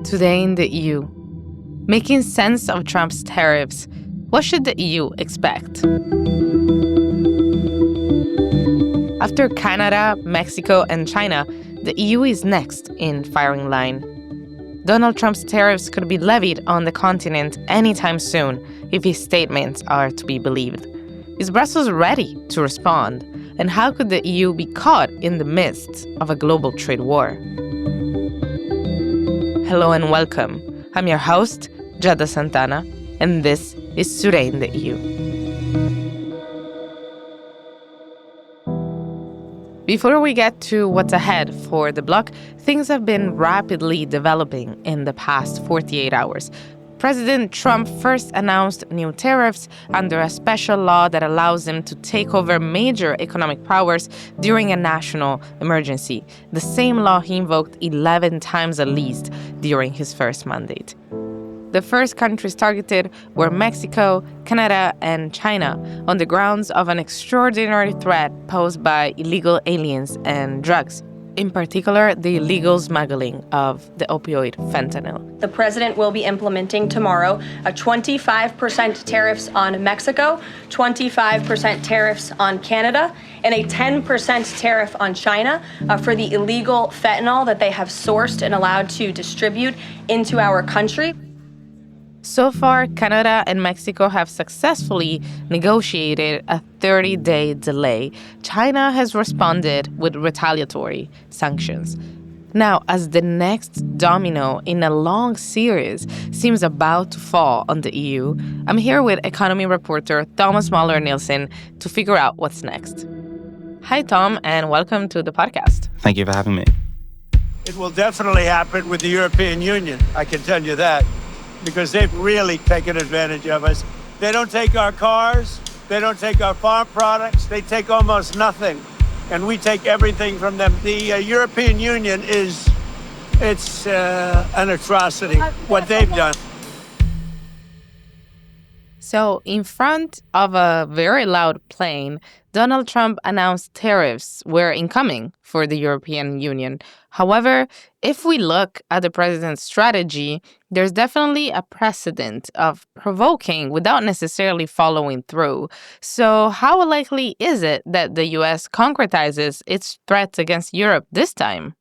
Today in the EU. Making sense of Trump's tariffs. What should the EU expect? After Canada, Mexico, and China, the EU is next in firing line. Donald Trump's tariffs could be levied on the continent anytime soon if his statements are to be believed. Is Brussels ready to respond? And how could the EU be caught in the midst of a global trade war? Hello and welcome. I'm your host, Giada Santana, and this is Today in the EU. Before we get to what's ahead for the bloc, things have been rapidly developing in the past 48 hours. President Trump first announced new tariffs under a special law that allows him to take over major economic powers during a national emergency, the same law he invoked 11 times at least during his first mandate. The first countries targeted were Mexico, Canada, and China on the grounds of an extraordinary threat posed by illegal aliens and drugs. In particular, the illegal smuggling of the opioid fentanyl. The president will be implementing tomorrow a 25% tariffs on Mexico, 25% tariffs on Canada, and a 10% tariff on China for the illegal fentanyl that they have sourced and allowed to distribute into our country. So far, Canada and Mexico have successfully negotiated a 30-day delay. China has responded with retaliatory sanctions. Now, as the next domino in a long series seems about to fall on the EU, I'm here with economy reporter Thomas Moller-Nielsen to figure out what's next. Hi, Tom, and welcome to the podcast. Thank you for having me. It will definitely happen with the European Union, I can tell you that, because they've really taken advantage of us. They don't take our cars, they don't take our farm products, they take almost nothing, and we take everything from them. The European Union it's an atrocity, what they've done. So, in front of a very loud plane, Donald Trump announced tariffs were incoming for the European Union. However, if we look at the president's strategy, there's definitely a precedent of provoking without necessarily following through. So how likely is it that the U.S. concretizes its threats against Europe this time?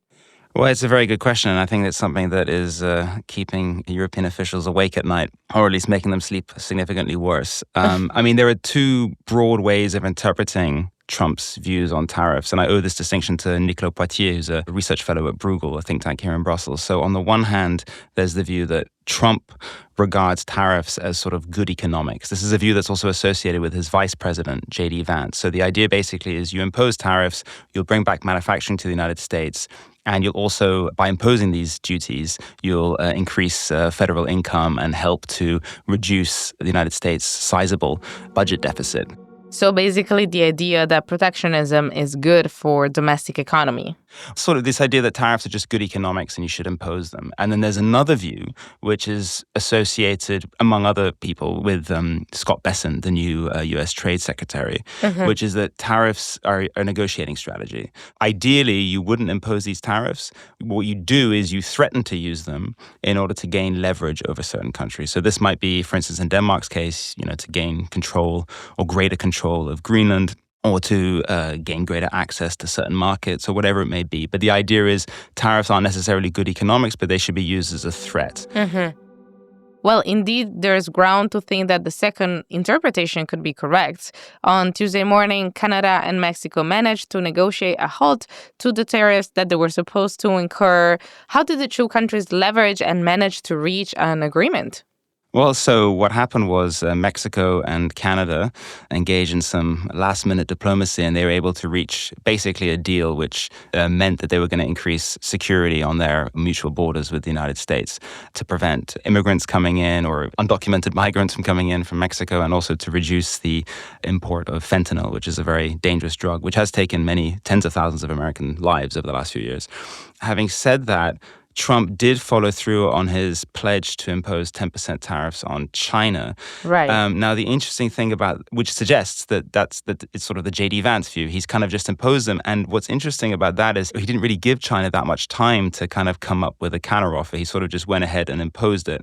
Well, it's a very good question, and I think it's something that is keeping European officials awake at night, or at least making them sleep significantly worse. There are two broad ways of interpreting Trump's views on tariffs, and I owe this distinction to Nicolas Poitier, who's a research fellow at Bruegel, a think tank here in Brussels. So on the one hand, there's the view that Trump regards tariffs as sort of good economics. This is a view that's also associated with his vice president, J.D. Vance. So the idea basically is you impose tariffs, you'll bring back manufacturing to the United States, and you'll also, by imposing these duties, you'll increase federal income and help to reduce the United States' sizable budget deficit. So basically the idea that protectionism is good for domestic economy. Sort of this idea that tariffs are just good economics and you should impose them. And then there's another view, which is associated, among other people, with Scott Bessent, the new U.S. Trade Secretary, which is that tariffs are a negotiating strategy. Ideally, you wouldn't impose these tariffs. What you do is you threaten to use them in order to gain leverage over certain countries. So this might be, for instance, in Denmark's case, to gain control or greater control of Greenland, or to gain greater access to certain markets, or whatever it may be. But the idea is tariffs aren't necessarily good economics, but they should be used as a threat. Well, indeed, there's ground to think that the second interpretation could be correct. On Tuesday morning, Canada and Mexico managed to negotiate a halt to the tariffs that they were supposed to incur. How did the two countries leverage and manage to reach an agreement? Well, so what happened was Mexico and Canada engaged in some last-minute diplomacy, and they were able to reach basically a deal which meant that they were going to increase security on their mutual borders with the United States to prevent immigrants coming in or undocumented migrants from coming in from Mexico, and also to reduce the import of fentanyl, which is a very dangerous drug, which has taken many tens of thousands of American lives over the last few years. Having said that, Trump did follow through on his pledge to impose 10% tariffs on China. Right. Now, the interesting thing about, which suggests that it's sort of the J.D. Vance view. He's kind of just imposed them. And what's interesting about that is he didn't really give China that much time to kind of come up with a counteroffer. He sort of just went ahead and imposed it.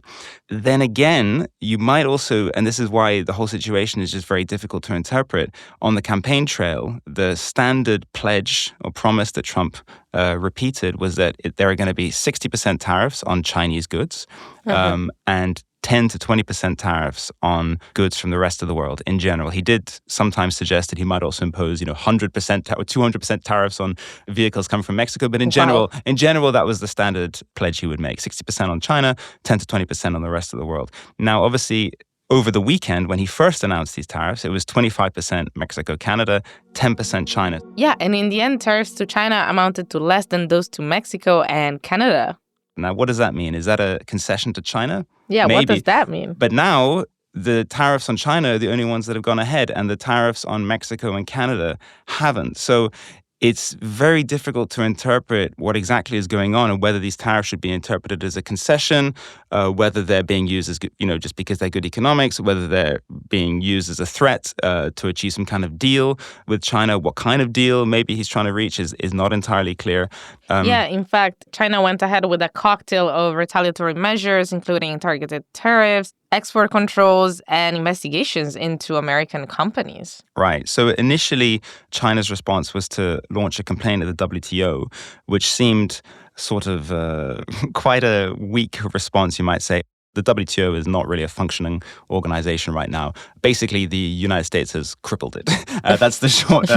Then again, you might also, and this is why the whole situation is just very difficult to interpret, on the campaign trail, the standard pledge or promise that Trump repeated was that there are going to be 60% tariffs on Chinese goods and 10 to 20% tariffs on goods from the rest of the world in general. He did sometimes suggest that he might also impose, 100% or 200% tariffs on vehicles coming from Mexico. But in general, that was the standard pledge he would make: 60% on China, 10 to 20% on the rest of the world. Now, obviously, over the weekend, when he first announced these tariffs, it was 25% Mexico, Canada, 10% China. Yeah, and in the end, tariffs to China amounted to less than those to Mexico and Canada. Now, what does that mean? Is that a concession to China? Yeah, Maybe. What does that mean? But now, the tariffs on China are the only ones that have gone ahead, and the tariffs on Mexico and Canada haven't. So it's very difficult to interpret what exactly is going on and whether these tariffs should be interpreted as a concession, whether they're being used as, just because they're good economics, whether they're being used as a threat to achieve some kind of deal with China. What kind of deal maybe he's trying to reach is not entirely clear. In fact, China went ahead with a cocktail of retaliatory measures, including targeted tariffs, export controls, and investigations into American companies. Right. So initially, China's response was to launch a complaint at the WTO, which seemed sort of quite a weak response, you might say. The WTO is not really a functioning organization right now. Basically, the United States has crippled it. That's the short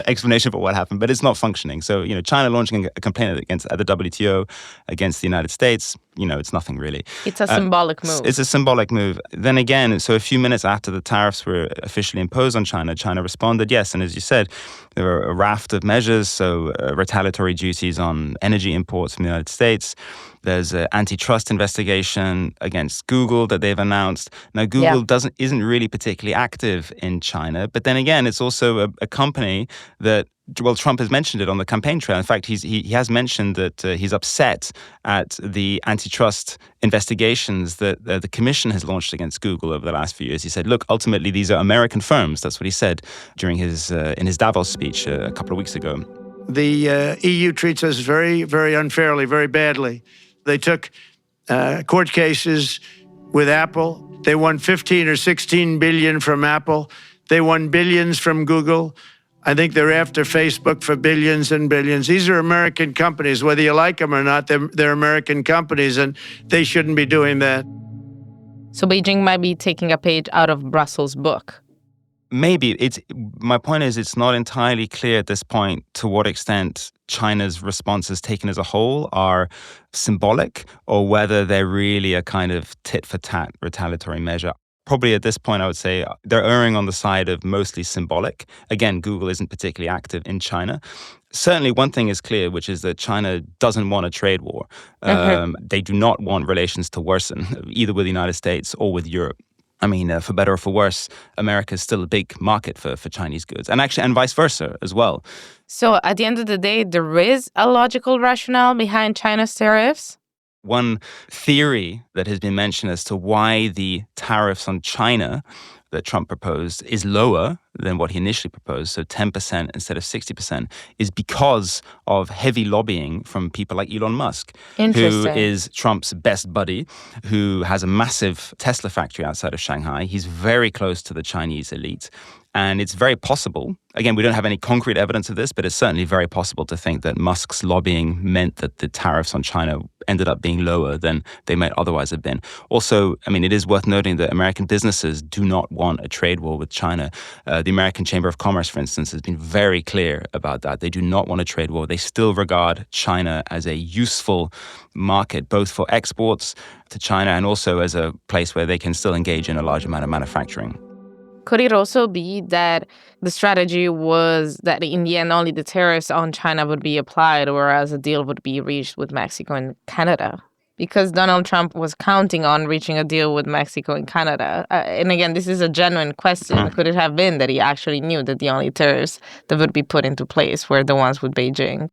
explanation for what happened, but it's not functioning. So, China launching a complaint at the WTO against the United States, it's nothing really. It's a symbolic move. It's a symbolic move. Then again, so a few minutes after the tariffs were officially imposed on China, China responded, yes. And as you said, there were a raft of measures, so retaliatory duties on energy imports from the United States. There's an antitrust investigation against Google that they've announced. Now, Google isn't really particularly active in China, but then again, it's also a company that, well, Trump has mentioned it on the campaign trail. In fact, he has mentioned that he's upset at the antitrust investigations that the Commission has launched against Google over the last few years. He said, look, ultimately, these are American firms. That's what he said during his in his Davos speech a couple of weeks ago. The EU treats us very, very unfairly, very badly. They took court cases with Apple. They won 15 or 16 billion from Apple. They won billions from Google. I think they're after Facebook for billions and billions. These are American companies. Whether you like them or not, they're American companies, and they shouldn't be doing that. So Beijing might be taking a page out of Brussels' book. Maybe. My point is it's not entirely clear at this point to what extent China's responses taken as a whole are symbolic or whether they're really a kind of tit-for-tat retaliatory measure. Probably at this point, I would say they're erring on the side of mostly symbolic. Again, Google isn't particularly active in China. Certainly one thing is clear, which is that China doesn't want a trade war. They do not want relations to worsen, either with the United States or with Europe. I mean, for better or for worse, America is still a big market for Chinese goods, and vice versa as well. So at the end of the day, there is a logical rationale behind China's tariffs? One theory that has been mentioned as to why the tariffs on China that Trump proposed is lower than what he initially proposed, so 10% instead of 60%, is because of heavy lobbying from people like Elon Musk, who is Trump's best buddy, who has a massive Tesla factory outside of Shanghai. He's very close to the Chinese elite. And it's very possible, again, we don't have any concrete evidence of this, but it's certainly very possible to think that Musk's lobbying meant that the tariffs on China ended up being lower than they might otherwise have been. Also, I mean, it is worth noting that American businesses do not want a trade war with China. The American Chamber of Commerce, for instance, has been very clear about that. They do not want a trade war. They still regard China as a useful market, both for exports to China and also as a place where they can still engage in a large amount of manufacturing. Could it also be that the strategy was that in the end only the tariffs on China would be applied, whereas a deal would be reached with Mexico and Canada? Because Donald Trump was counting on reaching a deal with Mexico and Canada. And again, this is a genuine question. Could it have been that he actually knew that the only tariffs that would be put into place were the ones with Beijing?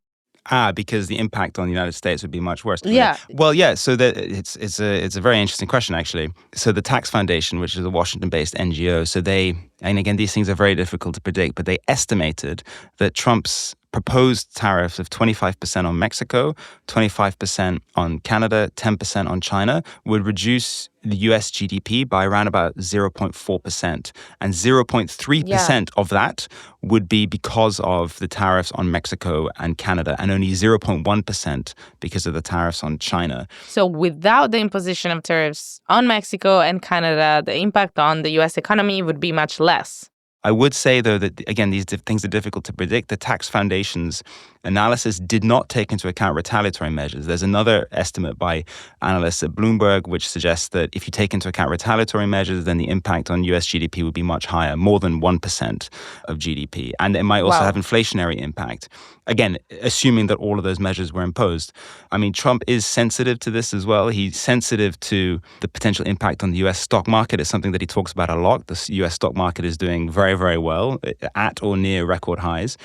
Because the impact on the United States would be much worse. Yeah. Well, yeah. So it's a very interesting question, actually. So the Tax Foundation, which is a Washington-based NGO, and again, these things are very difficult to predict, but they estimated that Trump's proposed tariffs of 25% on Mexico, 25% on Canada, 10% on China would reduce the US GDP by around about 0.4%. And 0.3% of that would be because of the tariffs on Mexico and Canada, and only 0.1% because of the tariffs on China. So without the imposition of tariffs on Mexico and Canada, the impact on the US economy would be much less. I would say, though, that, again, these things are difficult to predict. The Tax Foundation's analysis did not take into account retaliatory measures. There's another estimate by analysts at Bloomberg which suggests that if you take into account retaliatory measures, then the impact on US GDP would be much higher, more than 1% of GDP. And it might also have inflationary impact. Again, assuming that all of those measures were imposed. I mean, Trump is sensitive to this as well. He's sensitive to the potential impact on the US stock market. It's something that he talks about a lot. The US stock market is doing very, very well, at or near record highs.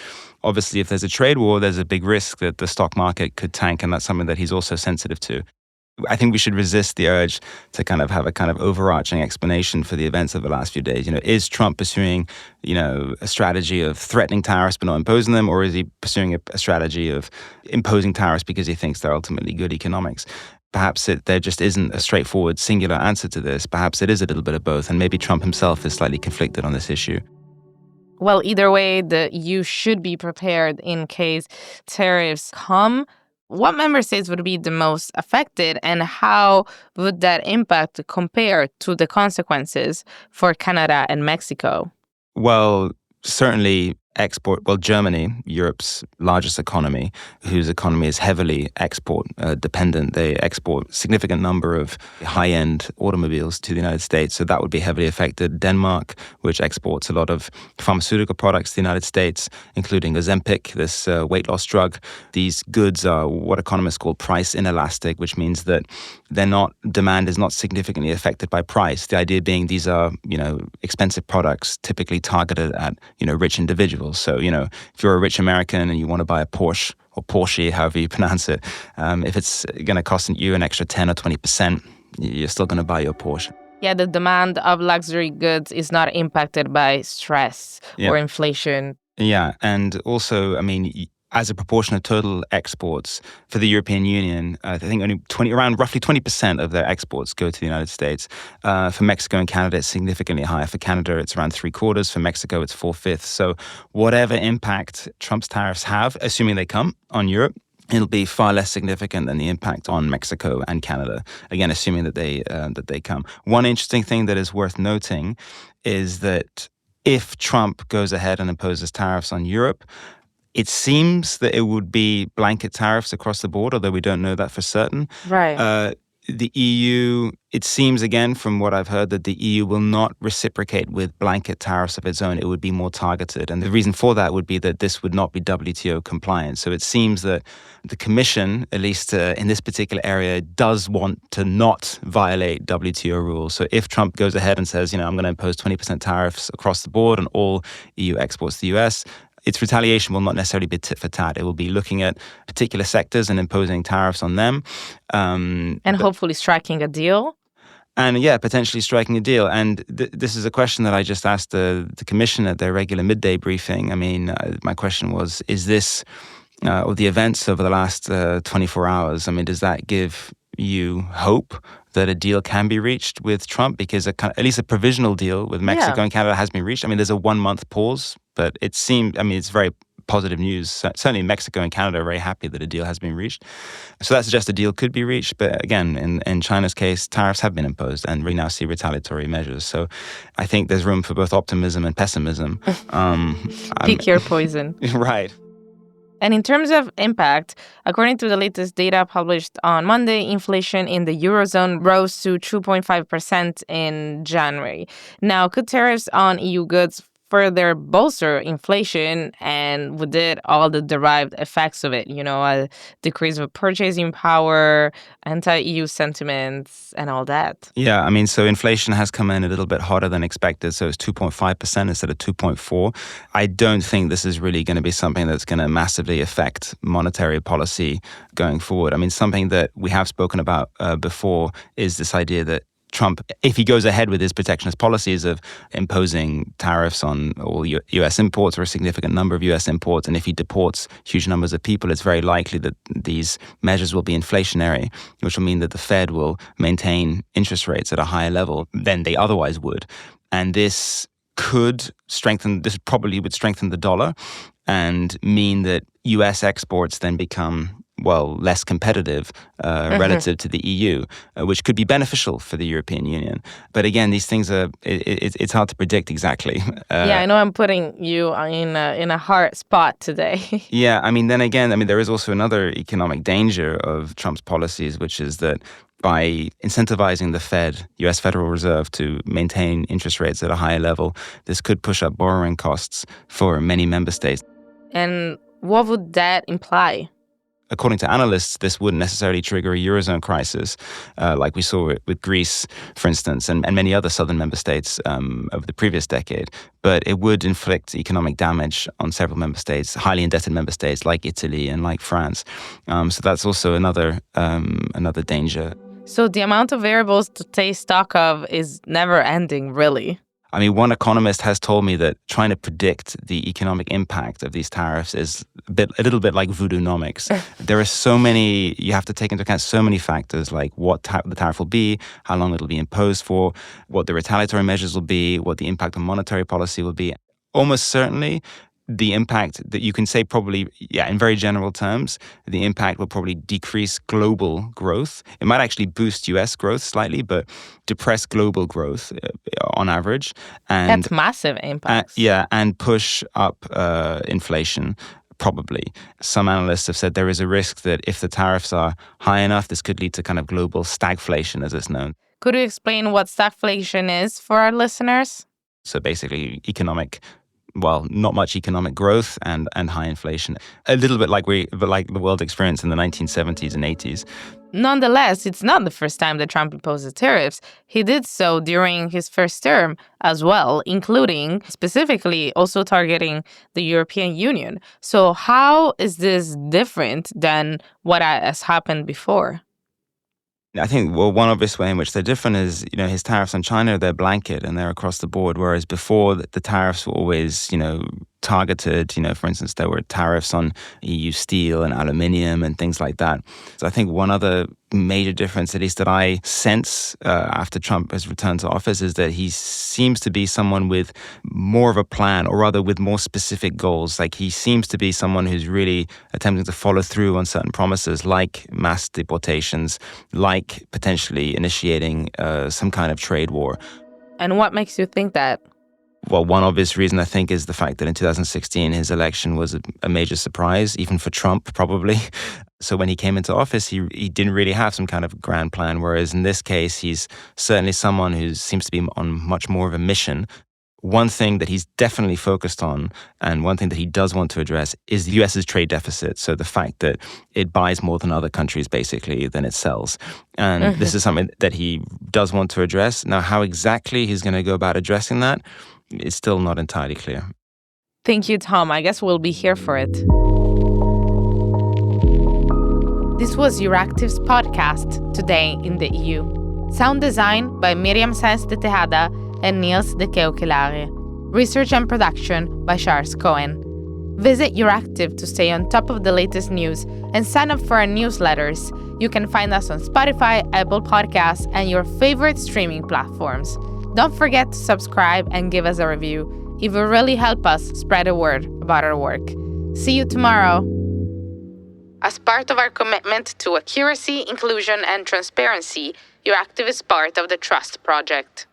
Obviously, if there's a trade war, there's a big risk that the stock market could tank, and that's something that he's also sensitive to. I think we should resist the urge to kind of have a kind of overarching explanation for the events of the last few days. Is Trump pursuing, a strategy of threatening tariffs but not imposing them, or is he pursuing a strategy of imposing tariffs because he thinks they're ultimately good economics? Perhaps there just isn't a straightforward, singular answer to this. Perhaps it is a little bit of both, and maybe Trump himself is slightly conflicted on this issue. Well, either way, the EU should be prepared in case tariffs come. What member states would be the most affected, and how would that impact compare to the consequences for Canada and Mexico? Well, certainly Germany, Europe's largest economy, whose economy is heavily export dependent. They export a significant number of high-end automobiles to the United States, so that would be heavily affected. Denmark, which exports a lot of pharmaceutical products to the United States, including Ozempic, this weight loss drug. These goods are what economists call price inelastic, which means that demand is not significantly affected by price. The idea being these are, expensive products typically targeted at, rich individuals. So, if you're a rich American and you want to buy a Porsche, or Porsche, however you pronounce it, if it's going to cost you an extra 10 or 20%, you're still going to buy your Porsche. Yeah, the demand of luxury goods is not impacted by stress or inflation. Yeah, and also, as a proportion of total exports for the European Union, I think around roughly 20% of their exports go to the United States. For Mexico and Canada, it's significantly higher. For Canada, it's around 3/4. For Mexico, it's 4/5. So whatever impact Trump's tariffs have, assuming they come on Europe, it'll be far less significant than the impact on Mexico and Canada. Again, assuming that they come. One interesting thing that is worth noting is that if Trump goes ahead and imposes tariffs on Europe, it seems that it would be blanket tariffs across the board, although we don't know that for certain. Right. The EU, it seems, again, from what I've heard, that the EU will not reciprocate with blanket tariffs of its own. It would be more targeted. And the reason for that would be that this would not be WTO compliant. So it seems that the Commission, at least in this particular area, does want to not violate WTO rules. So if Trump goes ahead and says, I'm going to impose 20% tariffs across the board on all EU exports to the US, its retaliation will not necessarily be tit for tat. It will be looking at particular sectors and imposing tariffs on them. Hopefully striking a deal. And potentially striking a deal. And this is a question that I just asked the Commission at their regular midday briefing. My question was, is this, or the events over the last 24 hours, does that give you hope that a deal can be reached with Trump? Because at least a provisional deal with Mexico and Canada has been reached. There's a 1-month pause, but it seems, it's very positive news. Certainly Mexico and Canada are very happy that a deal has been reached. So that suggests a deal could be reached. But again, in China's case, tariffs have been imposed and we now see retaliatory measures. So I think there's room for both optimism and pessimism. Pick your poison. Right. And in terms of impact, according to the latest data published on Monday, inflation in the Eurozone rose to 2.5% in January. Now, could tariffs on EU goods further bolster inflation and with it all the derived effects of it, a decrease of purchasing power, anti-EU sentiments, and all that. Yeah, I mean, so inflation has come in a little bit hotter than expected. So it's 2.5% instead of 2.4. I don't think this is really going to be something that's going to massively affect monetary policy going forward. I mean, something that we have spoken about before is this idea that Trump, if he goes ahead with his protectionist policies of imposing tariffs on all U.S. imports or a significant number of U.S. imports, and if he deports huge numbers of people, it's very likely that these measures will be inflationary, which will mean that the Fed will maintain interest rates at a higher level than they otherwise would. And this probably would strengthen the dollar and mean that U.S. exports then become less competitive relative to the EU, which could be beneficial for the European Union. But again, these things it's hard to predict exactly. I know I'm putting you in a hard spot today. Yeah, I mean, then again, there is also another economic danger of Trump's policies, which is that by incentivizing the Fed, U.S. Federal Reserve, to maintain interest rates at a higher level, this could push up borrowing costs for many member states. And what would that imply? According to analysts, this wouldn't necessarily trigger a Eurozone crisis, like we saw with Greece, for instance, and many other southern member states over the previous decade. But it would inflict economic damage on several member states, highly indebted member states like Italy and like France. So that's also another danger. So the amount of variables to take stock of is never ending, really. I mean, one economist has told me that trying to predict the economic impact of these tariffs is a little bit like voodoo-nomics. There are so many, you have to take into account so many factors, like what the tariff will be, how long it'll be imposed for, what the retaliatory measures will be, what the impact on monetary policy will be. Almost certainly, the impact that you can say probably, in very general terms, the impact will probably decrease global growth. It might actually boost U.S. growth slightly, but depress global growth on average. And that's massive impact. And push up inflation. Probably. Some analysts have said there is a risk that if the tariffs are high enough, this could lead to kind of global stagflation, as it's known. Could you explain what stagflation is for our listeners? So basically not much economic growth and high inflation. A little bit like the world experienced in the 1970s and 80s. Nonetheless, it's not the first time that Trump imposes tariffs. He did so during his first term as well, including specifically also targeting the European Union. So how is this different than what has happened before? I think, one obvious way in which they're different is, his tariffs on China, they're blanket and they're across the board, whereas before the tariffs were always, targeted. For instance, there were tariffs on EU steel and aluminium and things like that. So I think one other major difference, at least that I sense after Trump has returned to office, is that he seems to be someone with more of a plan, or rather with more specific goals. Like, he seems to be someone who's really attempting to follow through on certain promises, like mass deportations, like potentially initiating some kind of trade war. And what makes you think that? Well, one obvious reason, I think, is the fact that in 2016, his election was a major surprise, even for Trump, probably. So when he came into office, he didn't really have some kind of grand plan, whereas in this case, he's certainly someone who seems to be on much more of a mission. One thing that he's definitely focused on, and one thing that he does want to address, is the US's trade deficit. So the fact that it buys more than other countries, basically, than it sells. And this is something that he does want to address. Now, how exactly he's going to go about addressing that, it's still not entirely clear. Thank you, Tom. I guess we'll be here for it. This was Euractiv's podcast, Today in the EU. Sound design by Miriam Sáenz de Tejada and Niels de Keokelare. Research and production by Charles Cohen. Visit Euractiv to stay on top of the latest news and sign up for our newsletters. You can find us on Spotify, Apple Podcasts, and your favorite streaming platforms. Don't forget to subscribe and give us a review. It will really help us spread the word about our work. See you tomorrow. As part of our commitment to accuracy, inclusion, and transparency, Euractiv is part of the Trust Project.